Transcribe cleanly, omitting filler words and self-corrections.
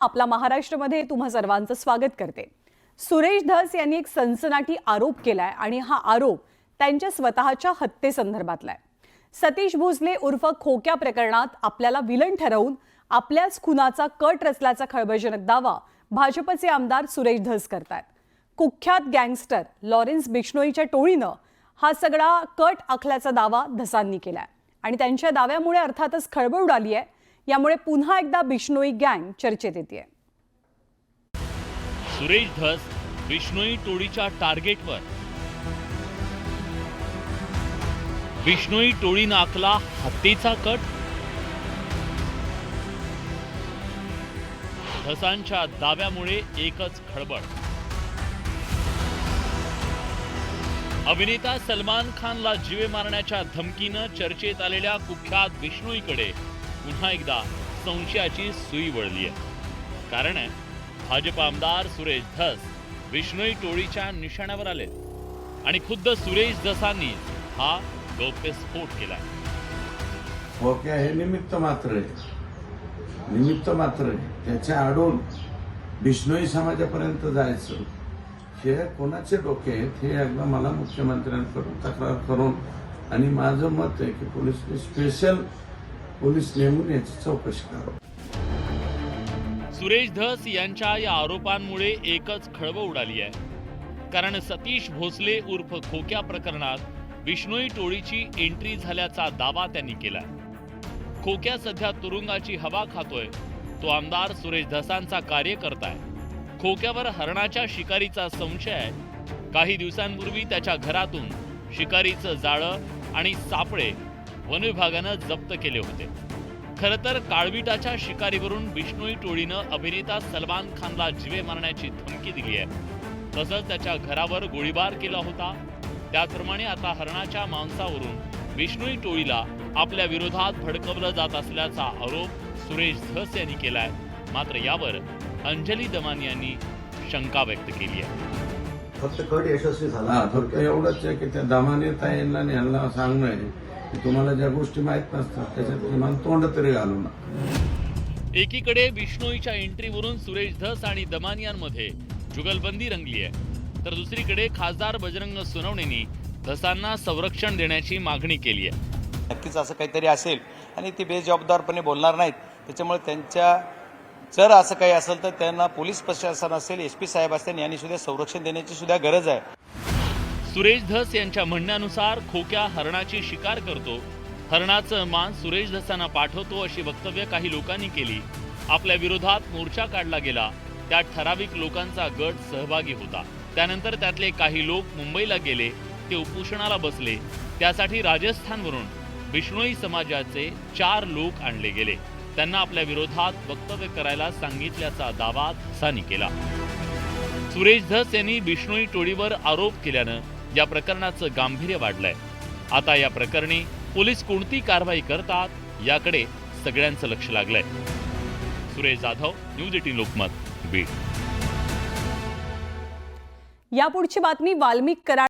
आपला महाराष्ट्रामध्ये तुम्हा सर्वांचं स्वागत करते। सुरेश धस यांनी एक सनसनाटी आरोप केलाय आणि हा आरोप त्यांच्या स्वतःच्या हत्येसंदर्भातला आहे। सतीश भोसले उर्फ खोक्या प्रकरणात आपल्याला विलन ठरवून आपल्याच खुनाचा कट रचल्याचा खळबळजनक दावा भाजपचे आमदार सुरेश धस करतात। कुख्यात गँगस्टर लॉरेन्स बिश्नोईच्या टोळीनं हा सगळा कट आखल्याचा दावा धसांनी केलाय आणि त्यांच्या दाव्यामुळे अर्थातच खळबळ उडाली आहे। यामुळे पुन्हा एकदा बिश्नोई गँग चर्चेत येते। सुरेश धस बिश्नोई टोळीच्या टार्गेटवर। बिश्नोई टोळीनं आखला हत्येचा कट। धसांच्या दाव्यामुळे एकच खळबळ। अभिनेता सलमान खानला जीवे मारण्याच्या धमकीनं चर्चेत आलेल्या कुख्यात बिश्नोईकडे पुन्हा एकदा संशयाची सुई वळली आहे। कारण भाजप आमदार सुरेश धस बिश्नोई टोळीच्या निशाण्यावर आले आणि खुद्द सुरेश धसांनी हा गौप्यस्फोट केलाय। खोक्या हे निमित्त मात्र आहे, त्याच्या आडून बिश्नोई समाजापर्यंत जायचं हे कोणाचे डोके आहेत हे एकदा मला मुख्यमंत्र्यांकडून तक्रार करून आणि माझं मत आहे की पोलिसने स्पेशल पोलीस नेमून याची चौकशी करावी। सुरेश धस यांच्या या आरोपांमुळे एकच खळबळ उडाली आहे। कारण सतीश भोसले उर्फ खोक्या प्रकरणात बिश्नोई टोळीची एंट्री झाल्याचा दावा त्यांनी केलाय। खोक्या सध्या तुरुंगाची हवा खातोय, तो आमदार सुरेश धसांचा कार्यकर्ता आहे। खोक्यावर हरणाच्या शिकारीचा संशय आहे। काही दिवसांपूर्वी त्याच्या घरातून शिकारीचं जाळं आणि सापळे वन विभागानं जप्त केले होते। खरं तर काळविटाच्या शिकारीवरून बिश्नोई टोळीनं अभिनेता सलमान खानला जीवे मारण्याची धमकी दिली आहे। तसंच त्याच्या घरावर गोळीबार केला होता। त्याचप्रमाणे आता हरणाच्या मांसावरून बिश्नोई टोळीला आपल्या विरोधात भडकवलं जात असल्याचा आरोप सुरेश धस यांनी केलाय। मात्र यावर अंजली दमानी यांनी शंका व्यक्त केली आहे। फक्त कट यशस्वी झाला, फक्त एवढंच आहे की त्या दमानी ताईंना यांना सांगणं आहे की तुम्हाला ज्या गोष्टी माहित नसतात त्याच्यात किमान तोंड तरी घालू नका। एकीकडे बिश्नोईच्या एंट्रीवरून सुरेश धस आणि दमानियांमध्ये जुगलबंदी रंगली आहे, तर दुसरीकडे खासदार बजरंग सोनवणेंनी धसांना संरक्षण देण्याची मागणी केली आहे। नक्कीच असं काहीतरी असेल आणि ते बेजबाबदारपणे बोलणार नाहीत, त्याच्यामुळे त्यांच्या जर असं काही असेल तर त्यांना पोलीस प्रशासन असेल, एसपी साहेब असतील यांनी सुद्धा संरक्षण देण्याची सुद्धा गरज आहे। सुरेश धस यांच्या म्हणण्यानुसार खोक्या हरणाची शिकार करतो, हरणाचं मांस सुरेश धसांना पाठवतो अशी वक्तव्य काही लोकांनी केली। आपल्या विरोधात मोर्चा काढला गेला, त्यात ठराविक लोकांचा गट सहभागी होता। त्यानंतर त्यातले काही लोक मुंबईला गेले, ते उपोषणाला बसले। त्यासाठी राजस्थानवरून बिश्नोई समाजाचे 4 लोक आणले गेले। त्यांना आपल्या विरोधात वक्तव्य करायला सांगितल्याचा दावा धसांनी केला। सुरेश धस यांनी बिश्नोई टोळीवर आरोप केल्यानं या प्रकरणाचं गांभीर्य वाढलंय। आता या प्रकरणी पोलीस कोणती कारवाई करतात याकडे सगळ्यांचं लक्ष लागलंय। सुरेश जाधव, न्यूज 18 लोकमत, बीड। यापुढची बातमी वाल्मिक कराड